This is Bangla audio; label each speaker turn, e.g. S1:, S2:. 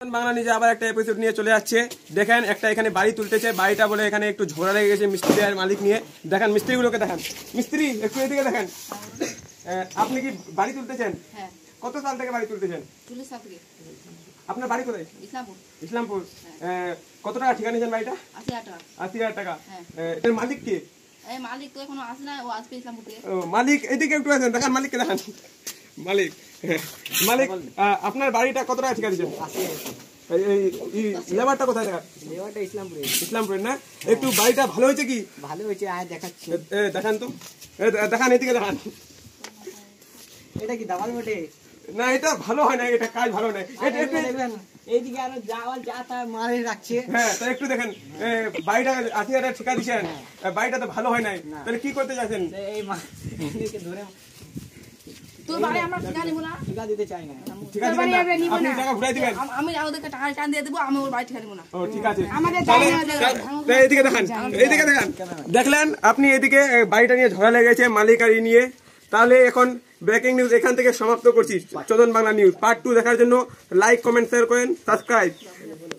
S1: বাংলা নিজে আবার একটা এপিসোড নিয়ে চলে যাচ্ছে। দেখেন একটা এখানে বাড়ি তুলতেছে, বাড়িটা বলে এখানে একটু ঝগড়া লেগে গেছে মিস্ত্রি আর মালিক নিয়ে। দেখেন মিস্ত্রিগুলোকে দেখেন, মিস্ত্রি একটু এদিকে দেখেন। আপনি কি বাড়ি তুলতেছেন? কত সাল থেকে বাড়ি তুলতেছেন? আপনার বাড়ি কোথায়? ইসলামপুর। কত টাকা ঠিকা নিয়েছেন বাড়িটা? ৮০,০০০ টাকা। এর মালিক কে?
S2: মালিক তো এখনো আসে না, ও আসবে ইসলামপুর থেকে।
S1: মালিক এদিকে একটু আছেন, দেখেন মালিককে দেখেন। মালিক মালিক আপনার বাড়িটা কত টাকা ঠিকা দিচ্ছেন? লেবারটা কোথায়?
S3: লেবারটা
S1: ইসলামপুরে না? একটু বাড়িটা ভালো হয়েছে কি?
S3: ভালো হয়েছে, আয় দেখাচ্ছি।
S1: দেখান তো, দেখান এদিকে দেখান।
S3: এটা কি দাবাল বটে?
S1: না এটা ভালো হয় না, এটা কাজ ভালো নয়।
S3: এইদিকে আরো যাওয়াল যা তা মারে রাখছে।
S1: হ্যাঁ তাই একটু দেখেন, বাড়িটা ৮০,০০০ টাকা ঠিকা দিচ্ছেন, বাড়িটা তো ভালো হয় নাই, তাহলে কি করতে চাইছেন?
S3: এই ধরে
S2: তোর বাড়ি আমরা ঠিকা নিব না,
S3: ঠিকা দিতে চাই না।
S1: ঠিক আছে, আপনি টাকা ঘুরাই দিবেন।
S2: আমি ওদেরকে টাকা টান দিয়ে দেবো, আমি ওর বাড়ি ঠিকা নিব না।
S1: ও ঠিক আছে, এদিকে দেখান, এইদিকে দেখান। দেখলেন আপনি এদিকে বাড়িটা নিয়ে ঝগড়া লেগে গেছে মালিক আর নিয়ে। তাহলে এখন ব্রেকিং নিউজ এখান থেকে সমাপ্ত করছি। চোদন বাংলা নিউজ পার্ট 2 দেখার জন্য লাইক, কমেন্ট, শেয়ার করেন, সাবস্ক্রাইব।